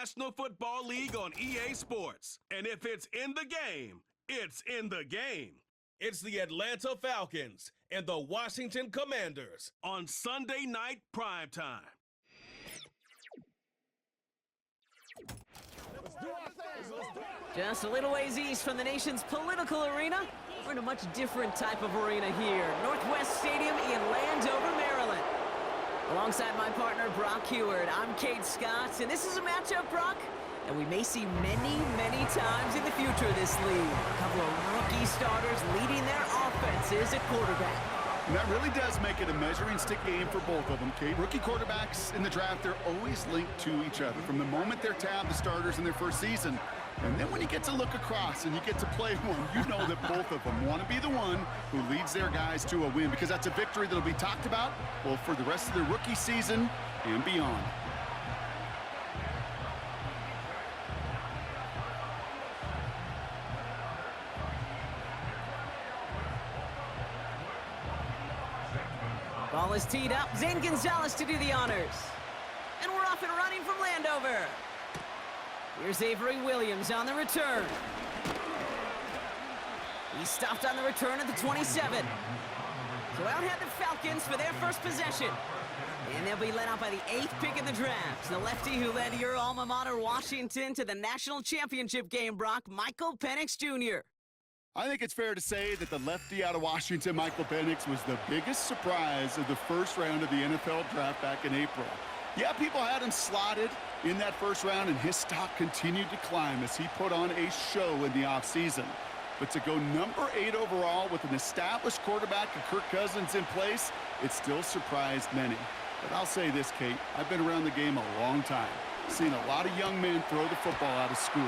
National Football League on EA Sports. And if it's in the game, it's in the game. It's the Atlanta Falcons and the Washington Commanders on Sunday Night Primetime. Just a little ways east from the nation's political arena, we're in a much different type of arena here. Northwest Stadium in Landover, Maryland. Alongside my partner, Brock Heward, I'm Kate Scott, and this is a matchup, Brock, that we may see many, many times in the future of this league. A couple of rookie starters leading their offenses at quarterback. And that really does make it a measuring stick game for both of them, Kate. Rookie quarterbacks in the draft, they're always linked to each other. From the moment they're tabbed the starters in their first season, and then when you get to look across and you get to play one, you know that both of them want to be the one who leads their guys to a win, because that's a victory that'll be talked about, well, for the rest of their rookie season and beyond. Ball is teed up. Zane Gonzalez to do the honors. And we're off and running from Landover. Here's Avery Williams on the return. He stopped on the return at the 27. So out head the Falcons for their first possession. And they'll be led out by the 8th pick in the draft. The lefty who led your alma mater, Washington, to the national championship game, Brock, Michael Penix Jr. I think it's fair to say that the lefty out of Washington, Michael Penix, was the biggest surprise of the first round of the NFL draft back in April. Yeah, people had him slotted in that first round, and his stock continued to climb as he put on a show in the offseason. But to go number 8 overall with an established quarterback and Kirk Cousins in place, it still surprised many. But I'll say this, Kate, I've been around the game a long time. Seen a lot of young men throw the football out of school,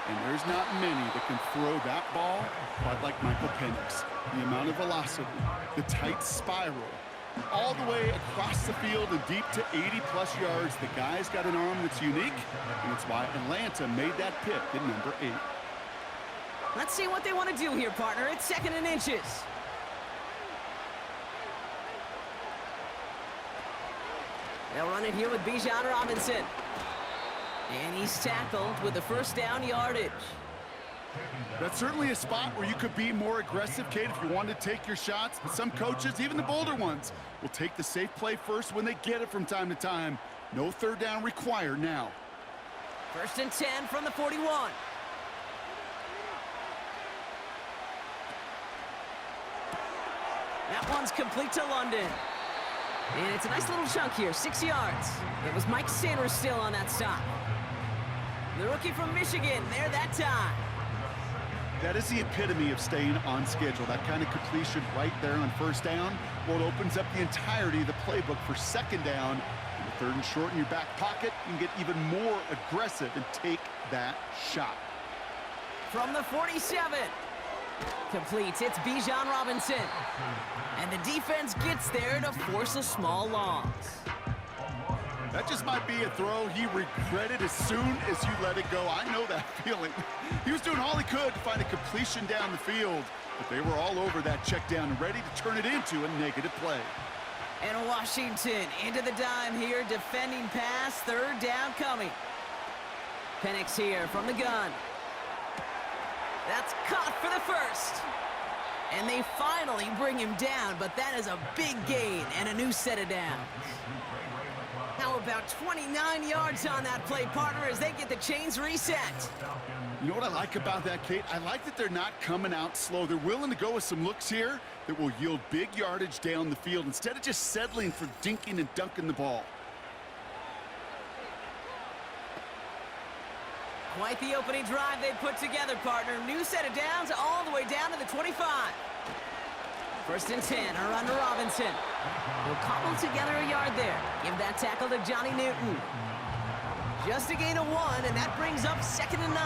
and there's not many that can throw that ball quite like Michael Penix. The amount of velocity, the tight spiral, all the way across the field and deep to 80-plus yards. The guy's got an arm that's unique, and it's why Atlanta made that pick at number 8. Let's see what they want to do here, partner. It's 2nd and inches. They'll run it here with Bijan Robinson. And he's tackled with the first down yardage. That's certainly a spot where you could be more aggressive, Kate, if you want to take your shots. But some coaches, even the bolder ones, will take the safe play first when they get it from time to time. No third down required now. 1st and 10 from the 41. That one's complete to London. And it's a nice little chunk here, 6 yards. It was Mike Sanders still on that stop. The rookie from Michigan, there that time. That is the epitome of staying on schedule. That kind of completion right there on first down. Well, it opens up the entirety of the playbook for 2nd down. In the 3rd and short in your back pocket, you can get even more aggressive and take that shot. From the 47. Completes, it's Bijan Robinson. And the defense gets there to force a small loss. That just might be a throw he regretted as soon as you let it go. I know that feeling. He was doing all he could to find a completion down the field, but they were all over that check down, ready to turn it into a negative play. And Washington into the dime here, defending pass, 3rd down coming. Penix here from the gun. That's caught for the first. And they finally bring him down, but that is a big gain and a new set of downs. How about 29 yards on that play, partner, as they get the chains reset? You know what I like about that, Kate? I like that they're not coming out slow. They're willing to go with some looks here that will yield big yardage down the field instead of just settling for dinking and dunking the ball. Quite the opening drive they put together, partner. New set of downs all the way down to the 25. 1st and 10, a run to Robinson. He'll cobble together a yard there. Give that tackle to Johnny Newton. Just a gain of 1, and that brings up 2nd and 9.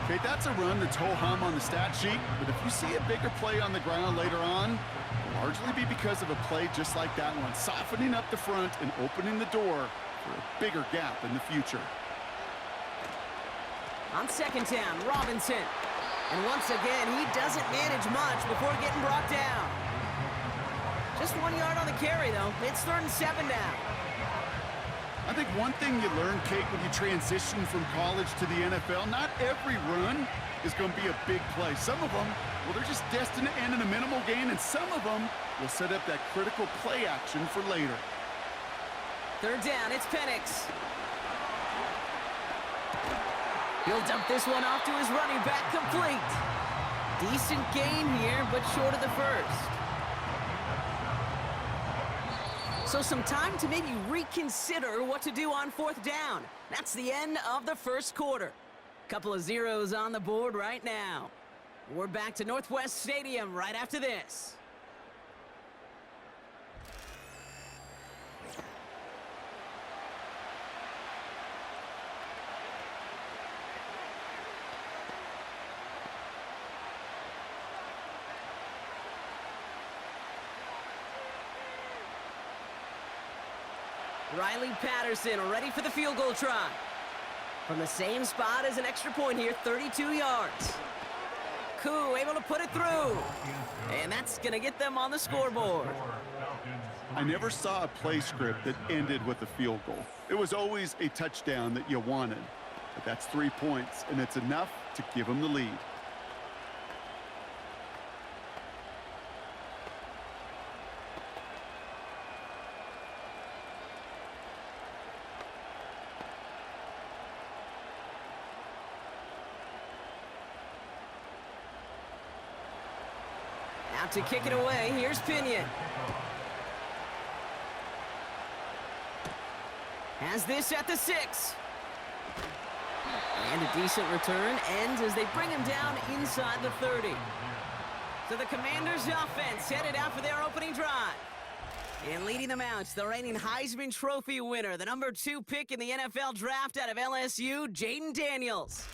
Okay, that's a run that's ho-hum on the stat sheet, but if you see a bigger play on the ground later on, it'll largely be because of a play just like that one, softening up the front and opening the door for a bigger gap in the future. On 2nd down, Robinson. And once again, he doesn't manage much before getting brought down. Just 1 yard on the carry, though. It's 3rd and 7 now. I think one thing you learn, Kate, when you transition from college to the NFL, not every run is going to be a big play. Some of them, well, they're just destined to end in a minimal gain, and some of them will set up that critical play action for later. Third down, it's Penix. He'll dump this one off to his running back, complete. Decent gain here, but short of the first. So some time to maybe reconsider what to do on fourth down. That's the end of the first quarter. Couple of zeros on the board right now. We're back to Northwest Stadium right after this. Riley Patterson ready for the field goal try. From the same spot as an extra point here, 32 yards. Koo able to put it through. And that's going to get them on the scoreboard. I never saw a play script that ended with a field goal. It was always a touchdown that you wanted. But that's 3 points, and it's enough to give them the lead. Out to kick it away, here's Pinion. Has this at the 6. And a decent return ends as they bring him down inside the 30. So the Commanders' offense headed out for their opening drive. And leading them out, the reigning Heisman Trophy winner, the number 2 pick in the NFL draft out of LSU, Jaden Daniels.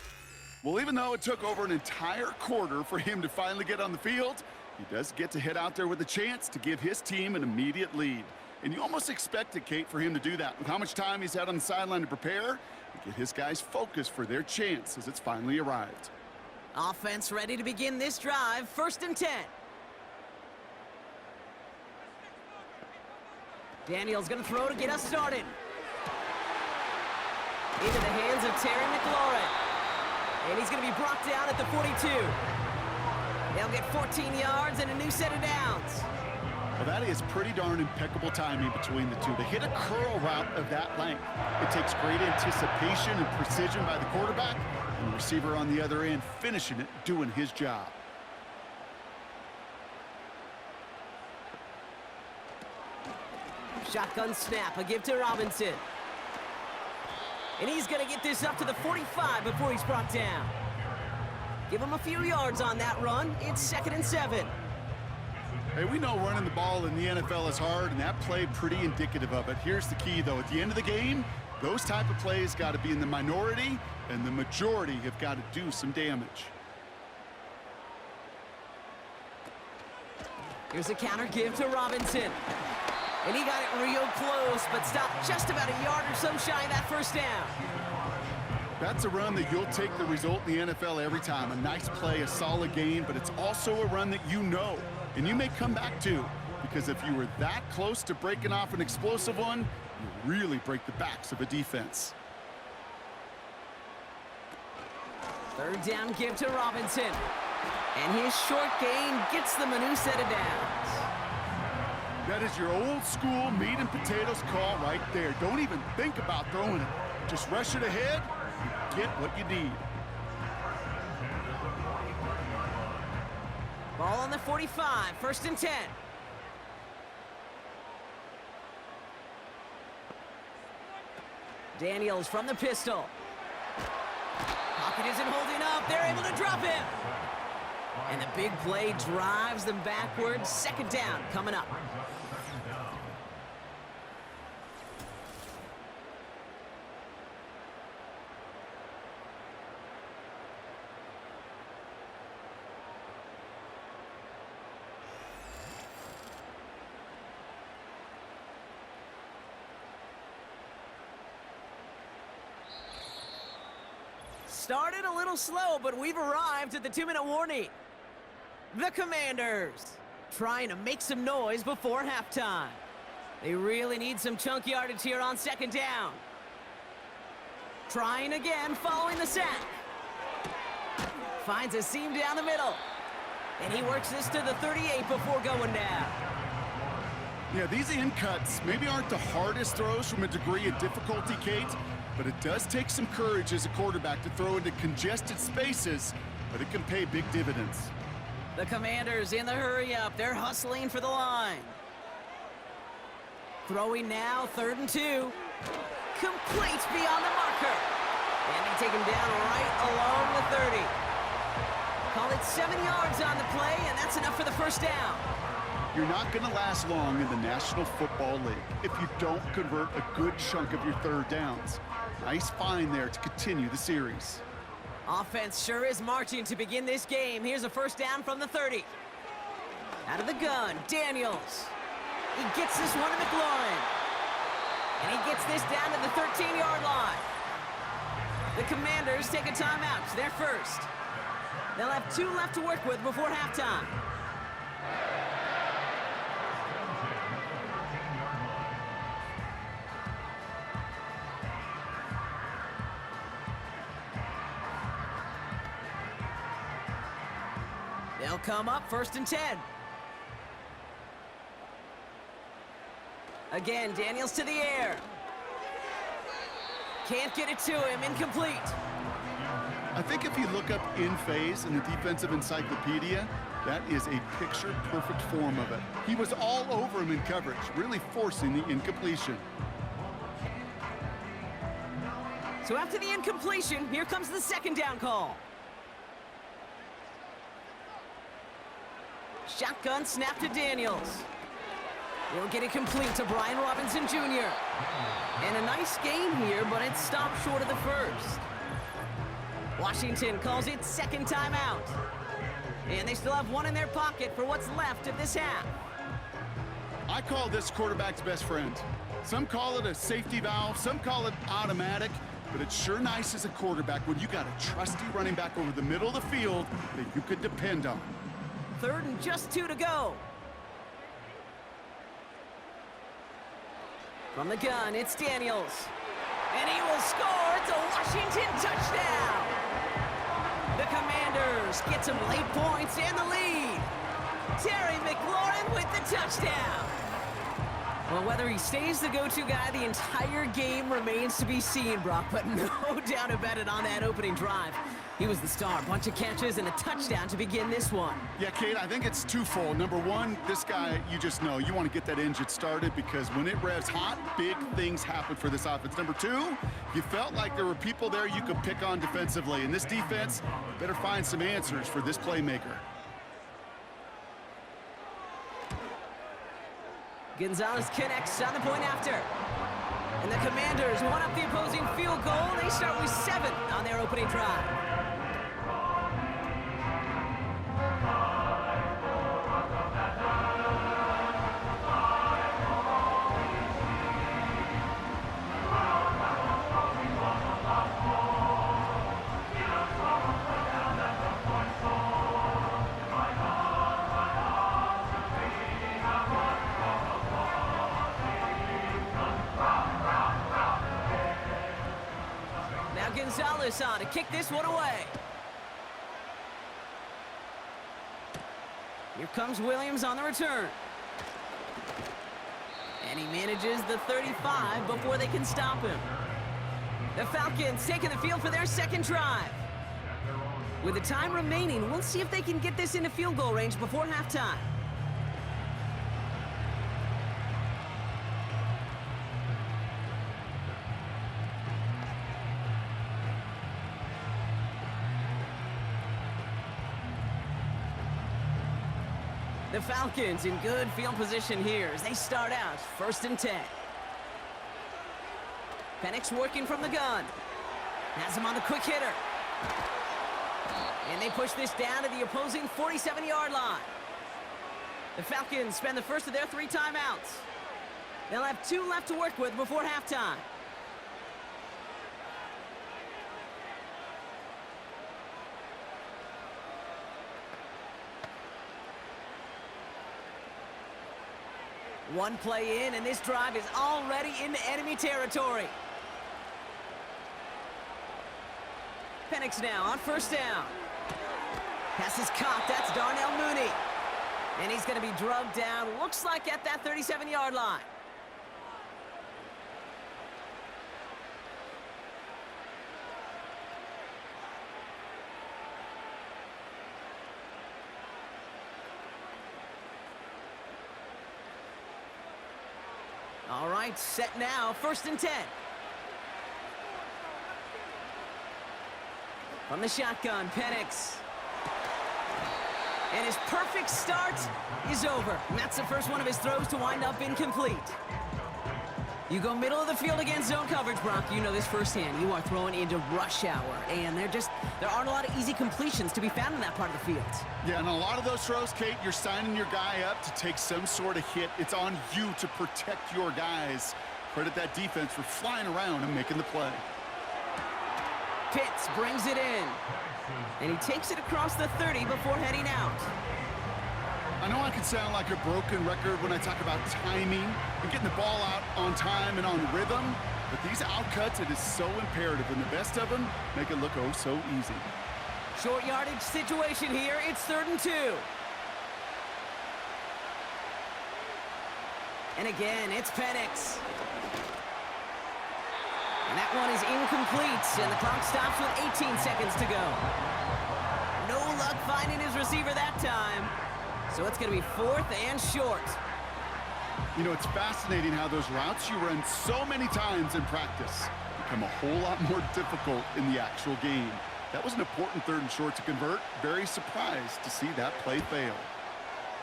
Well, even though it took over an entire quarter for him to finally get on the field, he does get to head out there with a chance to give his team an immediate lead. And you almost expected, Kate, for him to do that. With how much time he's had on the sideline to prepare, to get his guys focused for their chance as it's finally arrived. Offense ready to begin this drive, 1st and 10. Daniels going to throw to get us started. Into the hands of Terry McLaurin. And he's going to be brought down at the 42. They'll get 14 yards and a new set of downs. Well, that is pretty darn impeccable timing between the two. They hit a curl route of that length. It takes great anticipation and precision by the quarterback, and the receiver on the other end finishing it, doing his job. Shotgun snap, a give to Robinson. And he's going to get this up to the 45 before he's brought down. Give him a few yards on that run. It's 2nd and 7. Hey, we know running the ball in the NFL is hard, and that play pretty indicative of it. Here's the key, though. At the end of the game, those type of plays got to be in the minority, and the majority have got to do some damage. Here's a counter give to Robinson. And he got it real close, but stopped just about a yard or so shy of that first down. That's a run that you'll take the result in the NFL every time. A nice play, a solid gain, but it's also a run that you know, and you may come back to, because if you were that close to breaking off an explosive one, you really break the backs of a defense. 3rd down give to Robinson. And his short gain gets them a new set of downs. That is your old school meat and potatoes call right there. Don't even think about throwing it. Just rush it ahead. Get what you need. Ball on the 45, 1st and 10. Daniels from the pistol. Pocket isn't holding up. They're able to drop him. And the big play drives them backwards. 2nd down coming up. Started a little slow, but we've arrived at the 2-minute warning. The Commanders trying to make some noise before halftime. They really need some chunk yardage here on second down. Trying again following the sack. Finds a seam down the middle. And he works this to the 38 before going down. Yeah, these in cuts maybe aren't the hardest throws from a degree of difficulty, Kate, but it does take some courage as a quarterback to throw into congested spaces, but it can pay big dividends. The Commanders in the hurry up. They're hustling for the line. Throwing now, 3rd and 2. Complete beyond the marker. And they take him down right along the 30. Call it 7 yards on the play, and that's enough for the first down. You're not going to last long in the National Football League if you don't convert a good chunk of your 3rd downs. Nice find there to continue the series. Offense sure is marching to begin this game. Here's a first down from the 30. Out of the gun, Daniels. He gets this one to McLaurin. And he gets this down to the 13-yard line. The Commanders take a timeout. They're first. They'll have 2 left to work with before halftime. They'll come up 1st and 10. Again, Daniels to the air. Can't get it to him, incomplete. I think if you look up in phase in the defensive encyclopedia, that is a picture-perfect form of it. He was all over him in coverage, really forcing the incompletion. So after the incompletion, here comes the 2nd down call. Shotgun snap to Daniels. He'll get it complete to Brian Robinson Jr. And a nice game here, but it stopped short of the first. Washington calls it 2nd timeout. And they still have 1 in their pocket for what's left of this half. I call this quarterback's best friend. Some call it a safety valve, some call it automatic, but it's sure nice as a quarterback when you got a trusty running back over the middle of the field that you could depend on. 3rd and just 2 to go. From the gun, it's Daniels. And he will score. It's a Washington touchdown. The Commanders get some late points and the lead. Terry McLaurin with the touchdown. Well, whether he stays the go-to guy the entire game remains to be seen, Brock, but no doubt about it on that opening drive. He was the star. Bunch of catches and a touchdown to begin this one. Yeah, Kate, I think it's twofold. Number one, this guy, you just know, you want to get that engine started because when it revs hot, big things happen for this offense. Number two, you felt like there were people there you could pick on defensively. And this defense better find some answers for this playmaker. Gonzalez connects on the point after. And the Commanders one up the opposing field goal. They start with 7 on their opening drive. Gonzalez on to kick this one away. Here comes Williams on the return. And he manages the 35 before they can stop him. The Falcons taking the field for their second drive. With the time remaining, we'll see if they can get this into field goal range before halftime. The Falcons in good field position here as they start out 1st and 10. Penix working from the gun. Has him on the quick hitter. And they push this down to the opposing 47-yard line. The Falcons spend the first of their 3 timeouts. They'll have 2 left to work with before halftime. One play in, and this drive is already into enemy territory. Penix now on first down. Pass is caught. That's Darnell Mooney. And he's going to be drugged down, looks like at that 37-yard line. All right, set now, 1st and 10. From the shotgun, Penix. And his perfect start is over. And that's the first one of his throws to wind up incomplete. You go middle of the field against zone coverage, Brock. You know this firsthand. You are throwing into rush hour. And there aren't a lot of easy completions to be found in that part of the field. Yeah, and a lot of those throws, Kate, you're signing your guy up to take some sort of hit. It's on you to protect your guys. Credit that defense for flying around and making the play. Pitts brings it in. And he takes it across the 30 before heading out. I know I can sound like a broken record when I talk about timing and getting the ball out on time and on rhythm, but these outcuts, it is so imperative, and the best of them make it look oh so easy. Short yardage situation here. It's 3rd and 2. And again, it's Penix. And that one is incomplete, and the clock stops with 18 seconds to go. No luck finding his receiver that time. So it's going to be 4th and short. You know, it's fascinating how those routes you run so many times in practice become a whole lot more difficult in the actual game. That was an important 3rd and short to convert. Very surprised to see that play fail.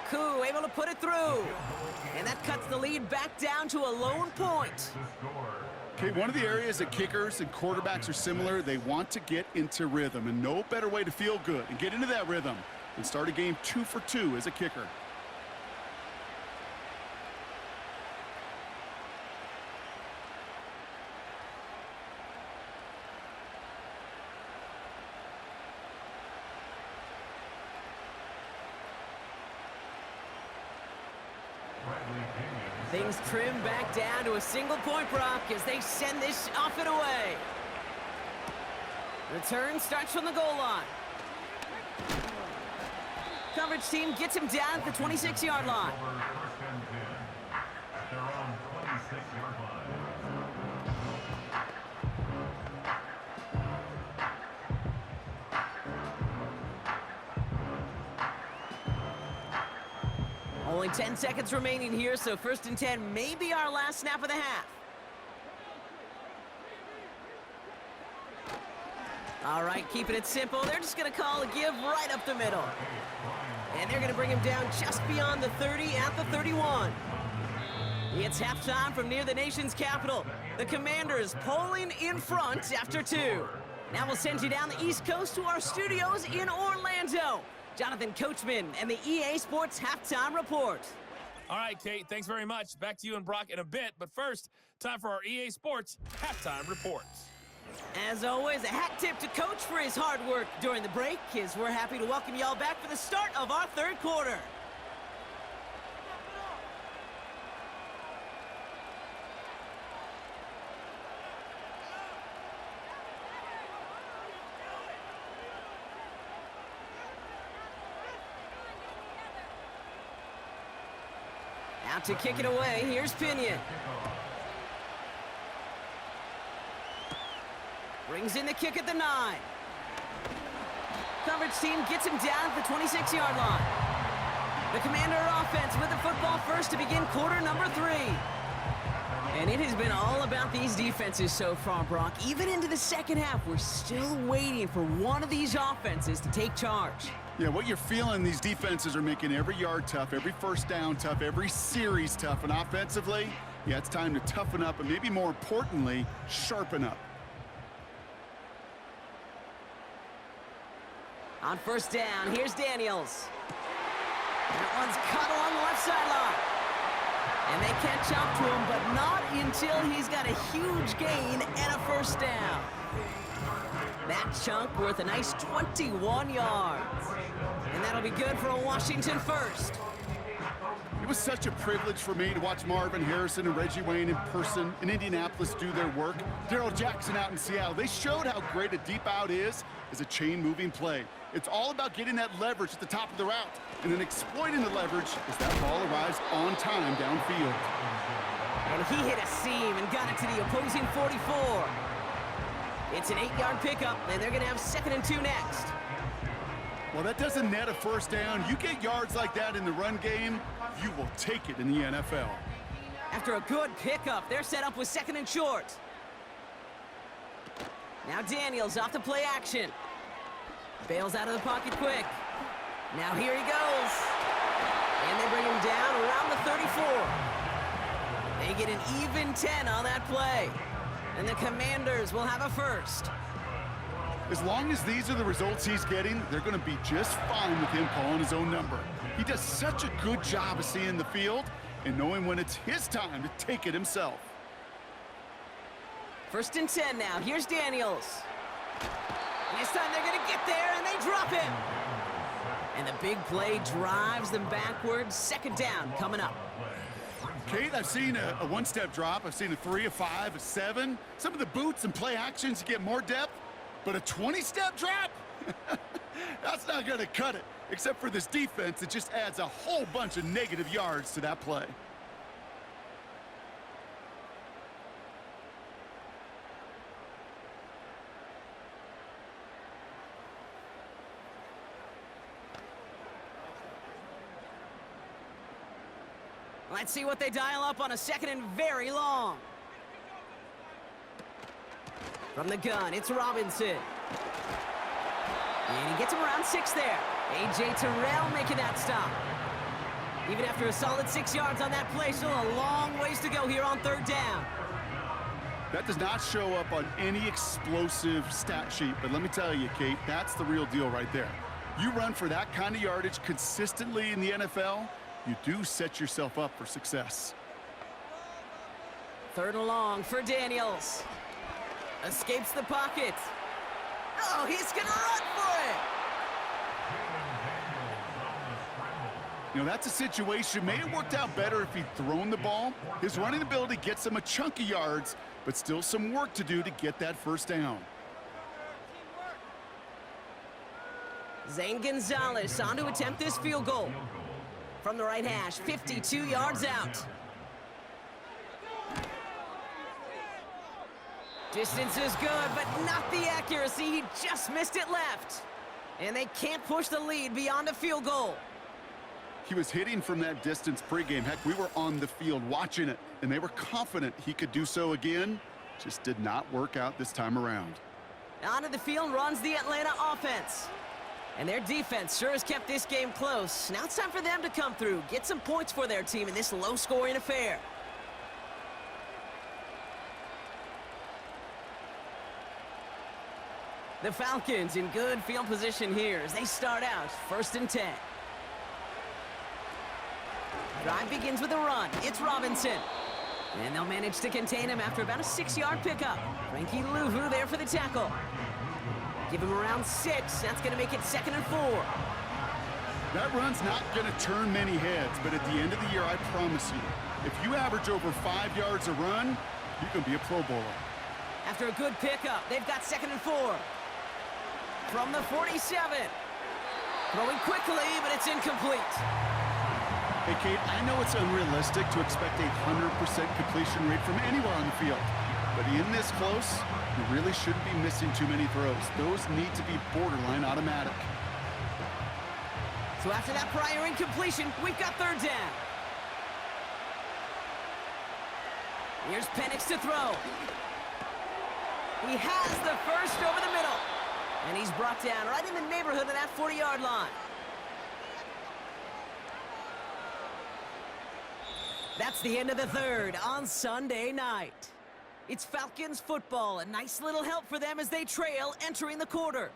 Koo able to put it through. And that cuts the lead back down to a lone point. Okay, one of the areas that kickers and quarterbacks are similar, they want to get into rhythm, and no better way to feel good and get into that rhythm than start a game 2 for 2 as a kicker. Things trim back down to a single point, Brock, as they send this off and away. Return starts from the goal line. Coverage team gets him down at the 26-yard line. They're on 26-yard line. Only 10 seconds remaining here, so 1st and 10 may be our last snap of the half. All right, keeping it simple. They're just going to call a give right up the middle. And they're going to bring him down just beyond the 30 at the 31. It's halftime from near the nation's capital. The Commanders polling in front after 2. Now we'll send you down the East Coast to our studios in Orlando. Jonathan Coachman and the EA Sports Halftime Report. All right, Kate, thanks very much. Back to you and Brock in a bit. But first, time for our EA Sports Halftime Report. As always, a hat tip to Coach for his hard work during the break, as we're happy to welcome y'all back for the start of our 3rd quarter. Out to kick it away, here's Pinion. Brings in the kick at the 9. Coverage team gets him down at the 26-yard line. The Commander offense with the football first to begin quarter number 3. And it has been all about these defenses so far, Brock. Even into the second half, we're still waiting for one of these offenses to take charge. Yeah, what you're feeling, these defenses are making every yard tough, every first down tough, every series tough. And offensively, yeah, it's time to toughen up and maybe more importantly, sharpen up. On first down, here's Daniels. That one's cut along the left sideline. And they catch up to him, but not until he's got a huge gain and a first down. That chunk worth a nice 21 yards. And that'll be good for a Washington first. It was such a privilege for me to watch Marvin Harrison and Reggie Wayne in person in Indianapolis do their work. Darrell Jackson out in Seattle. They showed how great a deep out is as a chain-moving play. It's all about getting that leverage at the top of the route and then exploiting the leverage as that ball arrives on time downfield. And he hit a seam and got it to the opposing 44. It's an 8-yard pickup, and they're going to have 2nd and 2 next. Well, that doesn't net a first down. You get yards like that in the run game, you will take it in the NFL. After a good pickup, they're set up with 2nd and short. Now Daniels off to play action. Bails out of the pocket quick. Now here he goes. And they bring him down around the 34. They get an even 10 on that play. And the Commanders will have a first. As long as these are the results he's getting, they're going to be just fine with him calling his own number. He does such a good job of seeing the field and knowing when it's his time to take it himself. 1st and 10 now. Here's Daniels. And this time they're going to get there, and they drop him. And the big play drives them backwards. 2nd down coming up. Kate, I've seen a one-step drop. I've seen a 3, a 5, a 7. Some of the boots and play actions get more depth. But a 20-step drop? That's not going to cut it. Except for this defense, it just adds a whole bunch of negative yards to that play. Let's see what they dial up on a 2nd and very long. From the gun, it's Robinson. And he gets him around 6 there. A.J. Terrell making that stop. Even after a solid 6 yards on that play, still a long ways to go here on 3rd down. That does not show up on any explosive stat sheet, but let me tell you, Kate, that's the real deal right there. You run for that kind of yardage consistently in the NFL, you do set yourself up for success. 3rd and long for Daniels. Escapes the pocket. Oh, he's gonna run for it! You know, that's a situation. May have worked out better if he'd thrown the ball. His running ability gets him a chunk of yards, but still some work to do to get that 1st down. Zane Gonzalez on to attempt this field goal. From the right hash, 52 yards out. Distance is good, but not the accuracy. He just missed it left. And they can't push the lead beyond a field goal. He was hitting from that distance pregame. Heck, we were on the field watching it, and they were confident he could do so again. Just did not work out this time around. Onto the field runs the Atlanta offense. And their defense sure has kept this game close. Now it's time for them to come through, get some points for their team in this low-scoring affair. The Falcons in good field position here as they start out 1st and 10. Drive begins with a run. It's Robinson. And they'll manage to contain him after about a 6-yard pickup. Frankie Louvu there for the tackle. Give him around 6. That's going to make it 2nd and 4. That run's not going to turn many heads, but at the end of the year, I promise you, if you average over 5 yards a run, you can be a Pro Bowler. After a good pickup, they've got 2nd and 4. From the 47. Throwing quickly, but it's incomplete. Hey, Kate, I know it's unrealistic to expect a 100% completion rate from anywhere on the field. But in this close, you really shouldn't be missing too many throws. Those need to be borderline automatic. So after that prior incompletion, we've got 3rd down. Here's Penix to throw. He has the first over the middle. And he's brought down right in the neighborhood of that 40-yard line. That's the end of the 3rd on Sunday night. It's Falcons football, a nice little help for them as they trail entering the quarter.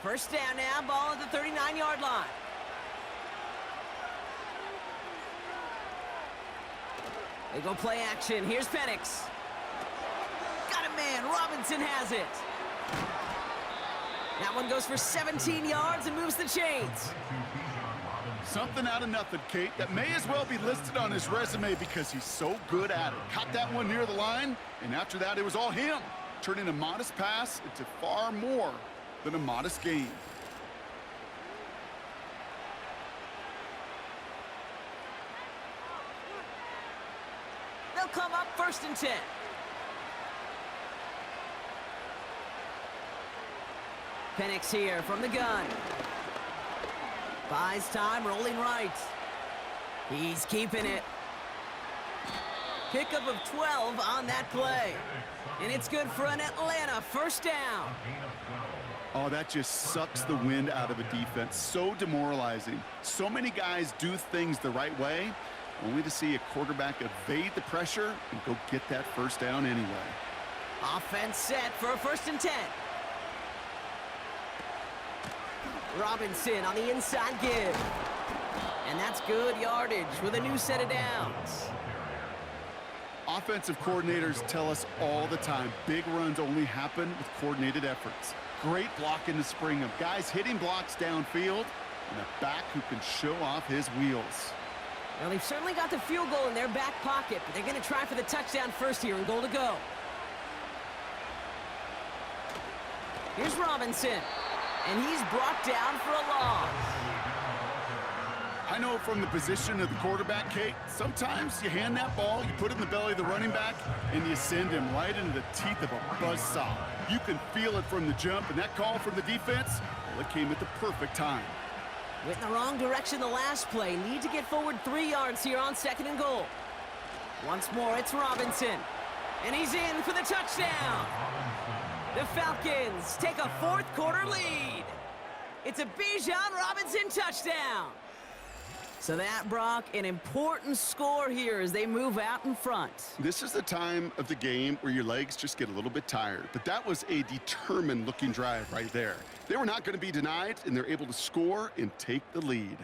First down now, ball at the 39-yard line. They go play action. Here's Penix. Robinson has it. That one goes for 17 yards and moves the chains. Something out of nothing, Kate, that may as well be listed on his resume because he's so good at it. Caught that one near the line, and after that, it was all him, turning a modest pass into far more than a modest gain. They'll come up 1st and 10. Penix here from the gun. Buys time, rolling right. He's keeping it. Pickup of 12 on that play. And it's good for an Atlanta 1st down. Oh, that just sucks the wind out of a defense. So demoralizing. So many guys do things the right way, only to see a quarterback evade the pressure and go get that 1st down anyway. Offense set for a 1st and 10. Robinson on the inside give. And that's good yardage with a new set of downs. Offensive coordinators tell us all the time, big runs only happen with coordinated efforts. Great block in the spring of guys hitting blocks downfield and a back who can show off his wheels. Well, they've certainly got the field goal in their back pocket, but they're going to try for the touchdown first here and goal to go. Here's Robinson, and he's brought down for a loss. I know from the position of the quarterback, Kate, sometimes you hand that ball, you put it in the belly of the running back, and you send him right into the teeth of a buzzsaw. You can feel it from the jump, and that call from the defense, well, it came at the perfect time. Went in the wrong direction the last play. Need to get forward 3 yards here on 2nd and goal. Once more, it's Robinson. And he's in for the touchdown. The Falcons take a 4th quarter lead. It's a Bijan Robinson touchdown. So that, Brock, an important score here as they move out in front. This is the time of the game where your legs just get a little bit tired. But that was a determined-looking drive right there. They were not going to be denied, and they're able to score and take the lead.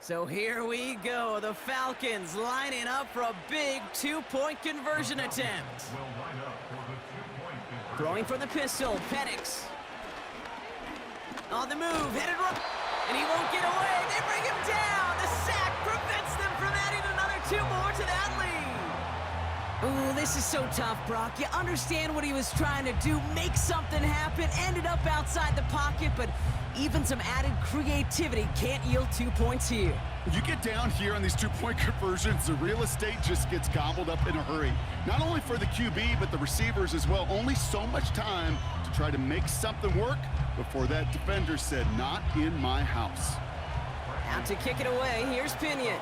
So here we go. The Falcons lining up for a big 2-point conversion attempt. Throwing from the pistol, Penix. On the move, headed up, and he won't get away. They bring him down. The sack prevents them from adding another 2 more to that lead. Ooh, this is so tough, Brock. You understand what he was trying to do, make something happen, ended up outside the pocket, but even some added creativity can't yield 2 points here. You get down here on these 2-point conversions, the real estate just gets gobbled up in a hurry. Not only for the QB, but the receivers as well. Only so much time to try to make something work before that defender said, "Not in my house." Out to kick it away, here's Pinion.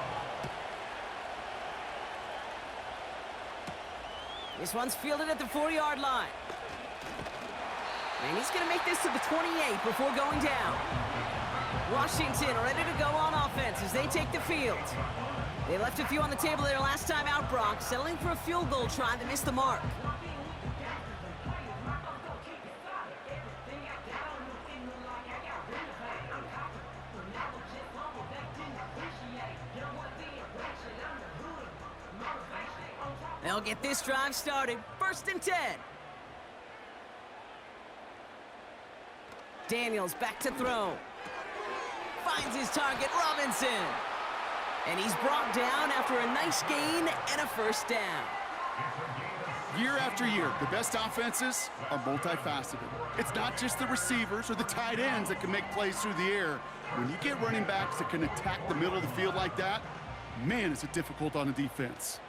This one's fielded at the 4-yard line. And he's going to make this to the 28 before going down. Washington ready to go on offense as they take the field. They left a few on the table there last time out, Brock, settling for a field goal try to miss the mark. They'll get this drive started. 1st and 10. Daniels back to throw. Finds his target, Robinson. And he's brought down after a nice gain and a 1st down. Year after year, the best offenses are multifaceted. It's not just the receivers or the tight ends that can make plays through the air. When you get running backs that can attack the middle of the field like that, man, is it difficult on the defense.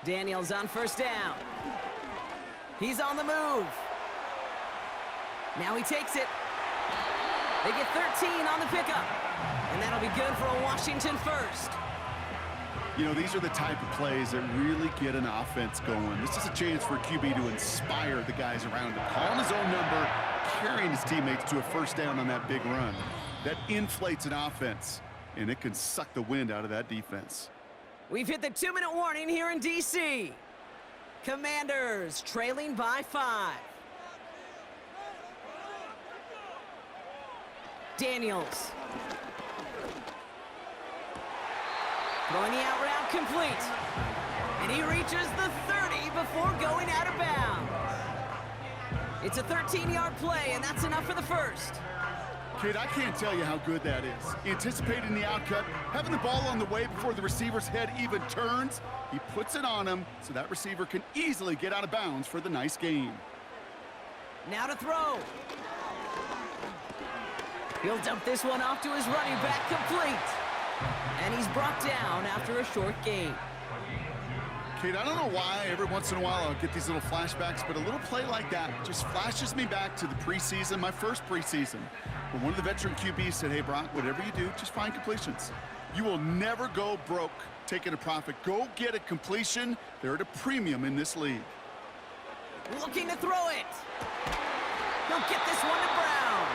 Daniels on 1st down. He's on the move. Now he takes it. They get 13 on the pickup. And that'll be good for a Washington 1st. You know, these are the type of plays that really get an offense going. This is a chance for a QB to inspire the guys around him. Calling his own number, carrying his teammates to a 1st down on that big run. That inflates an offense, and it can suck the wind out of that defense. We've hit the 2-minute warning here in D.C. Commanders trailing by 5. Daniels. Throwing the out route complete. And he reaches the 30 before going out of bounds. It's a 13-yard play, and that's enough for the first. Kid, I can't tell you how good that is. Anticipating the outcut, having the ball on the way before the receiver's head even turns, he puts it on him so that receiver can easily get out of bounds for the nice gain. Now to throw. He'll dump this one off to his running back, complete. And he's brought down after a short gain. Kid, I don't know why every once in a while I'll get these little flashbacks, but a little play like that just flashes me back to the preseason, my first preseason. But one of the veteran QBs said, hey, Brock, whatever you do, just find completions. You will never go broke taking a profit. Go get a completion. They're at a premium in this league. Looking to throw it. He'll get this one to Brown.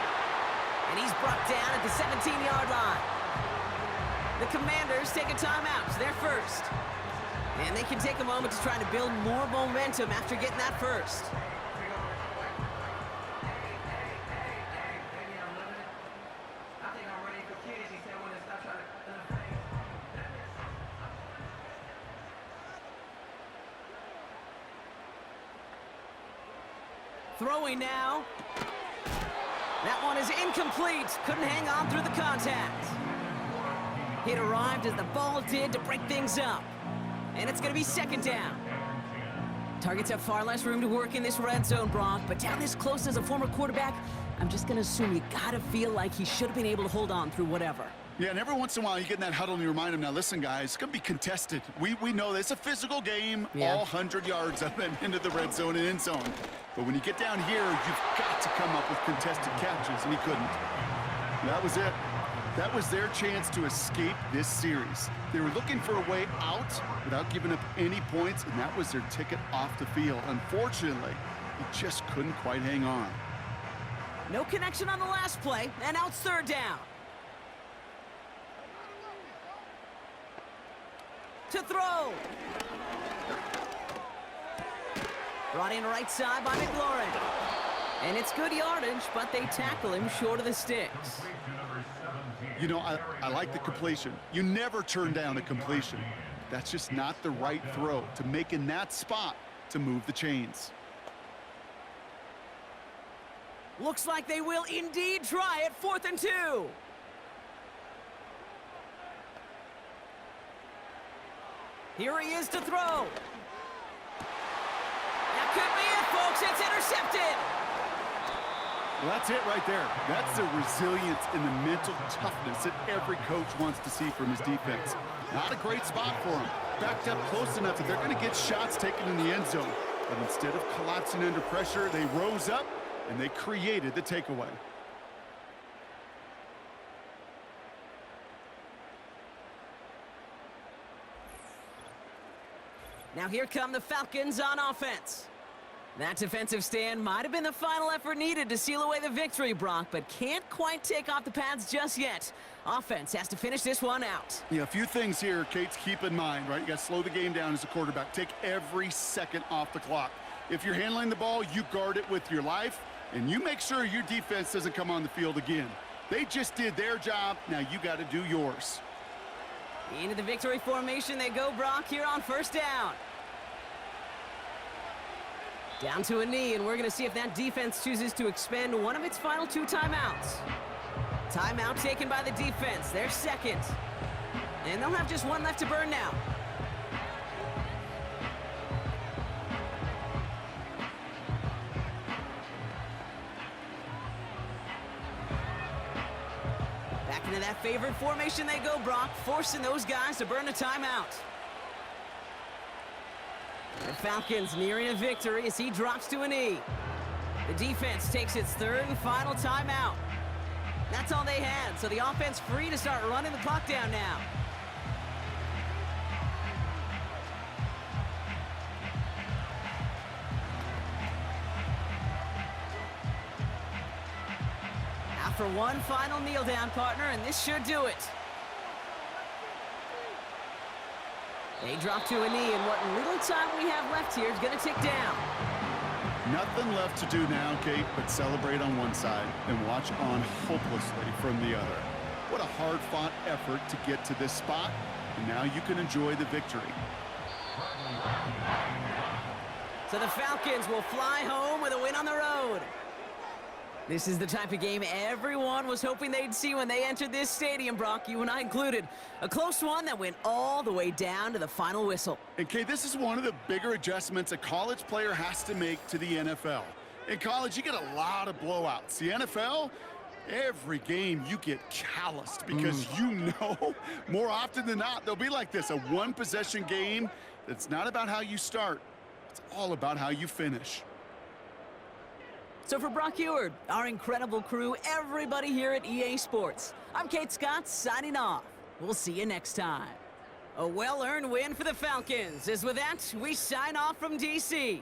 And he's brought down at the 17-yard line. The Commanders take a timeout. They're first. And they can take a moment to try to build more momentum after getting that first. Throwing now. That one is incomplete. Couldn't hang on through the contact. It arrived as the ball did to break things up. And it's going to be second down. Targets have far less room to work in this red zone, Brock, but down this close as a former quarterback, I'm just going to assume you got to feel like he should have been able to hold on through whatever. Yeah, and every once in a while you get in that huddle and you remind him, now listen, guys, it's going to be contested. We know this. It's a physical game, all 100 yards up and into the red zone and end zone. But when you get down here, you've got to come up with contested catches, and he couldn't. That was it. That was their chance to escape this series. They were looking for a way out without giving up any points, and that was their ticket off the field. Unfortunately, he just couldn't quite hang on. No connection on the last play, and now it's third down. To throw. Brought in right side by McLaurin. And it's good yardage, but they tackle him short of the sticks. You know, I like the completion. You never turn down a completion. That's just not the right throw to make in that spot to move the chains. Looks like they will indeed try it, 4th and 2. Here he is to throw. That could be it, folks. It's intercepted. Well, that's it right there. That's the resilience and the mental toughness that every coach wants to see from his defense. Not a great spot for him. Backed up close enough that they're going to get shots taken in the end zone. But instead of collapsing under pressure, they rose up and they created the takeaway. Now here come the Falcons on offense. That defensive stand might have been the final effort needed to seal away the victory, Brock, but can't quite take off the pads just yet. Offense has to finish this one out. Yeah, a few things here, Kate, to keep in mind, right? You got to slow the game down as a quarterback. Take every second off the clock. If you're handling the ball, you guard it with your life, and you make sure your defense doesn't come on the field again. They just did their job. Now you got to do yours. Into the victory formation they go, Brock, here on first down. Down to a knee, and we're going to see if that defense chooses to expend one of its final 2 timeouts. Timeout taken by the defense, their second. And they'll have just one left to burn now. Back into that favorite formation they go, Brock, forcing those guys to burn a timeout. The Falcons nearing a victory as he drops to a knee. The defense takes its 3rd and final timeout. That's all they had, so the offense free to start running the clock down now. After one final kneel down, partner, and this should do it. They drop to a knee, and what little time we have left here is going to tick down. Nothing left to do now, Kate, but celebrate on one side and watch on hopelessly from the other. What a hard-fought effort to get to this spot, and now you can enjoy the victory. So the Falcons will fly home with a win on the road. This is the type of game everyone was hoping they'd see when they entered this stadium, Brock, you and I included. A close one that went all the way down to the final whistle. And Kate, this is one of the bigger adjustments a college player has to make to the NFL. In college, you get a lot of blowouts. The NFL, every game you get calloused because you know more often than not they'll be like this, a one-possession game that's not about how you start. It's all about how you finish. So for Brock Eward, our incredible crew, everybody here at EA Sports, I'm Kate Scott signing off. We'll see you next time. A well-earned win for the Falcons. As with that, we sign off from D.C.